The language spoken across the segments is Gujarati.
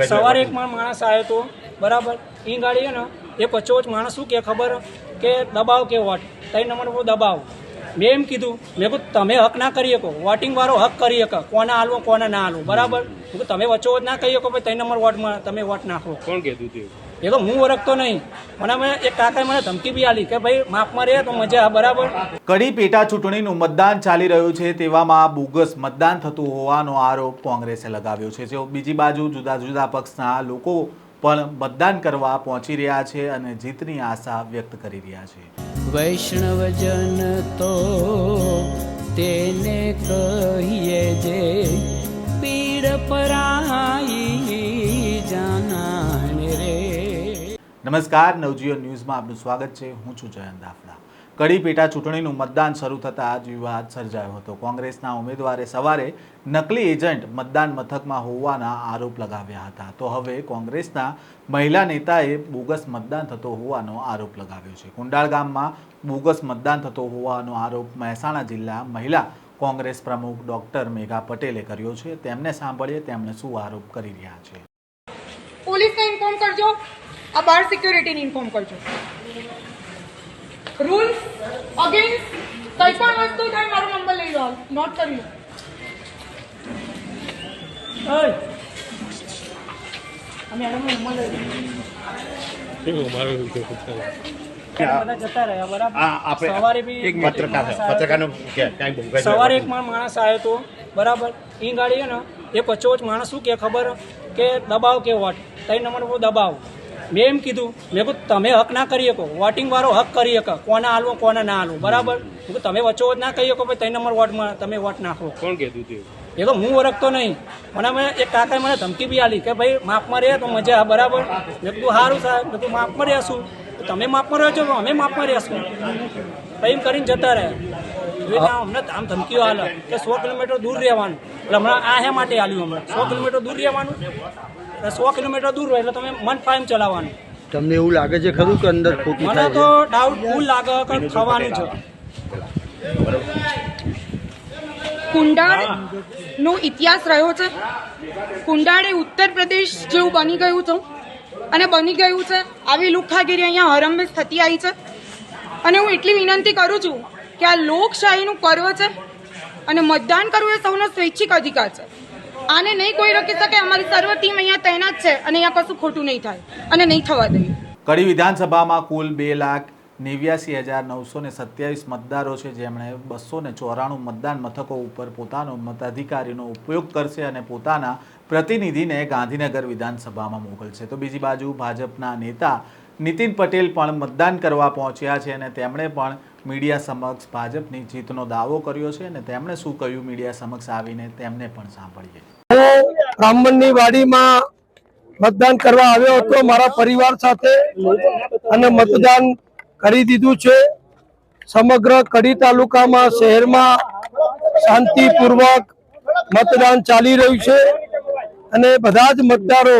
સવારે એક માણસ આવ્યો હતો બરાબર એ ગાડી ને એ વચ્ચોવચ માણસ શું કે ખબર કે દબાવ કે વોટ 3 નંબર પર દબાવ મેં એમ કીધું મેં કહ્યું તમે હક ના કરી શકો વોટિંગ વાળો હક કરી શકે કોને હાલવો કોને ના હાલવો બરાબર તમે વચ્ચોવચ ના કહી શકો ભાઈ 3 નંબર વોટમાં તમે વોટ નાખો કોણ કીધું એ તો હું ઓળખતો નહીં મને એક કાકાએ મને ધમકી બી આલી કે ભાઈ માપમાં રહે તો મજા બરાબર। કડી પેટા ચૂંટણીનું મતદાન ચાલી રહ્યું છે તેવામાં બોગસ મતદાન થતું હોવાનો આરોપ કોંગ્રેસે લગાવ્યો છે। જો બીજી બાજુ જુદા જુદા પક્ષના લોકો પણ મતદાન કરવા પહોંચી રહ્યા છે અને જીતની આશા વ્યક્ત કરી રહ્યા છે। વૈષ્ણવજન તો તેને કહીએ જે પીડ પરાઈ જાનાને રે। નમસ્કાર, નવજીવન ન્યૂઝમાં આપનું સ્વાગત છે। હું છું જયંત દાફડા। કડી પેટા ચૂંટણીનું મતદાન શરૂ થતાં જ વિવાદ સર્જાયો હતો। કોંગ્રેસના ઉમેદવારે સવારે નકલી એજન્ટ મતદાન મથકમાં હોવાના આરોપ લગાવ્યા હતા, તો હવે કોંગ્રેસના મહિલા નેતાએ બોગસ મતદાન થતો હોવાનો આરોપ લગાવ્યો છે। કુંડાળ ગામમાં બોગસ મતદાન થતો હોવાનો આરોપ મહેસાણા જિલ્લા મહિલા કોંગ્રેસ પ્રમુખ ડોક્ટર મેઘા પટેલે કર્યો છે। તેમને સાંભળીએ તેમણે શું આરોપ કરી રહ્યા છે। પોલીસને ઇન્ફોર્મ કરજો, આ બાર સિક્યુરિટીને ઇન્ફોર્મ કરજો। રૂલ્સ અગેન્સ્ટ કઈ પણ વસ્તુ થાય મારો નંબર લઈ લો, નોટ કરી લો। અમે આનો નંબર લઈ લો। સવારે એક માણસ આવ્યો હતો બરાબર એ ગાડી ને એક વચ્ચોવચ માણસ શું કે ખબર કે દબાવ કે વોટ 3 નંબર પર દબાવ મેં એમ કીધું મેં કહ્યું તમે હક ના કરી શકો વોટિંગ વાળો હક કરી શકે કોને હાલવો કોને ના હાલવો બરાબર તમે વચ્ચોવચ ના કહી શકો ભાઈ 3 નંબર વોટમાં તમે વોટ નાખો કોણ કીધું એ તો હું ઓળખતો નહીં મને એક કાકાએ મને ધમકી બી આલી કે ભાઈ માપમાં રહે તો મજા બરાબર મેં કીધું સારું સાહેબ મેં કીધું માપમાં રહેશું તમે માપમાં રહ્યો છો અમે માપમાં રહેશું એમ કરીને જતા રહ્યા। અમને આમ ધમકીઓ હાલે કે 100 કિલોમીટર દૂર રહેવાનું એટલે હમણાં આ હે માટે હાલ્યું હમણાં 100 કિલોમીટર દૂર રહેવાનું 100 કિલોમીટર દૂર હોય એટલે તમે મન ફાઈમ ચલાવવાનું। તમને એવું લાગે છે ખરું કે અંદર ખોટું મને તો ડાઉટ ફૂલ લાગે કે થવાનું છે। કુંડાળનો ઇતિહાસ રહ્યો છે। કુંડાળ એ ઉત્તર પ્રદેશ જેવું બની ગયું છે અને બની ગયું છે। આવી લુખ્ખાગીરી અહીંયા હરમેશ થતી આવી છે અને હું એટલી વિનંતી કરું છું કે આ લોકશાહીનું પર્વ છે અને મતદાન કરવું એ સૌનો સ્વૈચ્છિક અધિકાર છે। આને નહીં કોઈ રોકી શકે। અમારી સર્વ ટીમ અહીંયા તૈનાત છે અને અહીંયા કશું ખોટું નહીં થાય અને નહીં થવા દઈએ। કડી વિધાનસભામાં કુલ 2,89,927 મતદારો છે, જેમણે 294 મતદાન મથકો ઉપર પોતાનો મતાધિકારીનો ઉપયોગ કરશે અને પોતાના પ્રતિનિધિને ગાંધીનગર વિધાનસભામાં મોકલશે। તો બીજી બાજુ ભાજપના નેતા નીતિન પટેલ પણ મતદાન કરવા પહોંચ્યા છે અને તેમણે પણ મીડિયા સમક્ષ ભાજપની જીતનો દાવો કર્યો છે અને તેમણે શું કહ્યું મીડિયા સમક્ષ આવીને તેમને પણ સાંભળીએ। બ્રાહ્મણની વાડીમાં મતદાન કરવા આવ્યો હતો મારા પરિવાર સાથે અને મતદાન કરી દીધું છે। સમગ્ર કડી તાલુકામાં શહેરમાં શાંતિપૂર્વક મતદાન ચાલી રહ્યું છે અને બધા જ મતદારો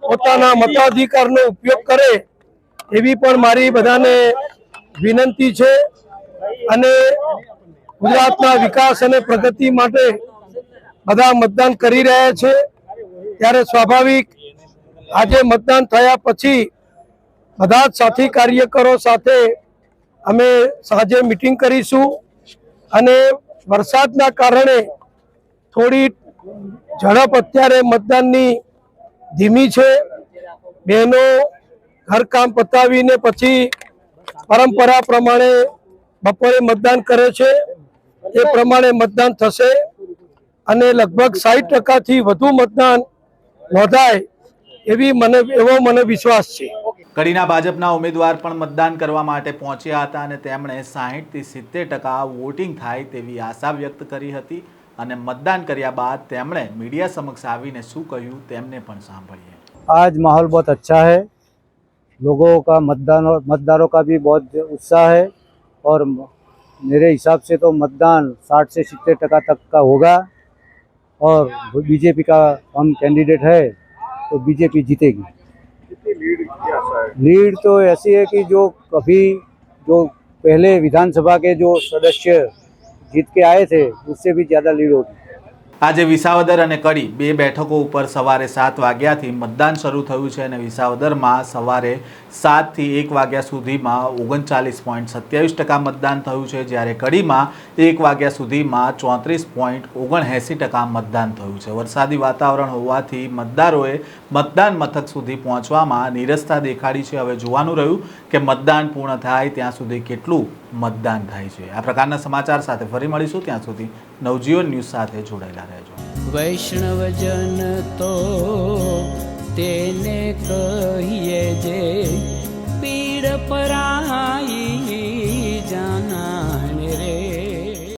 પોતાના મતાધિકારનો ઉપયોગ કરે એવી પણ મારી બધાને વિનંતી છે અને ગુજરાતના વિકાસ અને પ્રગતિ માટે બધા મતદાન કરી રહ્યા છે। ત્યારે સ્વાભાવિક આજે મતદાન થયા પછી બધા જ સાથી કાર્યકરો સાથે અમે સાંજે મીટિંગ કરીશું અને વરસાદના કારણે થોડી ઝડપ અત્યારે મતદાનની ધીમી છે। બહેનો ઘરકામ પતાવીને પછી પરંપરા પ્રમાણે બપોરે મતદાન કરે છે, એ પ્રમાણે મતદાન થશે અને લગભગ 60%થી વધુ મતદાન નોંધાય એવો મને વિશ્વાસ છે। કડીના ભાજપના ઉમેદવાર પણ મતદાન કરવા માટે પહોંચ્યા હતા અને તેમણે 60 થી 70% વોટિંગ થાય તેવી આશા વ્યક્ત કરી હતી અને મતદાન કર્યા બાદ તેમણે મીડિયા સમક્ષ આવીને શું કહ્યું તેમને પણ સાંભળીએ। आज माहौल बहुत अच्छा है, लोगों का मतदारों का भी बहुत उत्साह है और मेरे हिसाब से तो मतदान 60 से 70% तक का होगा और बीजेपी का हम कैंडिडेट है तो बीजेपी जीतेगी। लीड तो ऐसी है कि जो पहले विधानसभा के जो सदस्य जीत के आए थे उससे भी ज़्यादा लीड होगी। આજે વિસાવદર અને કડી બે બેઠકો ઉપર સવારે 7 વાગ્યાથી મતદાન શરૂ થયું છે અને વિસાવદરમાં સવારે 7 થી 1 વાગ્યા સુધીમાં 39.27% મતદાન થયું છે, જ્યારે કડીમાં 1 વાગ્યા સુધીમાં 34.79% મતદાન થયું છે. વરસાદી વાતાવરણ હોવાથી મતદારોએ મતદાન મથક સુધી પહોંચવામાં નીરસતા દેખાડી છે. હવે જોવાનું રહ્યું કે મતદાન પૂર્ણ થાય ત્યાં સુધી કેટલું મતદાન થાય છે. આ પ્રકારના સમાચાર સાથે ફરી મળીશું. ત્યાં સુધી નવજીવન ન્યૂઝ સાથે જોડાયેલા રહેજો. વૈષ્ણવજન તો તેને કહીએ જે પીડ પરાઈ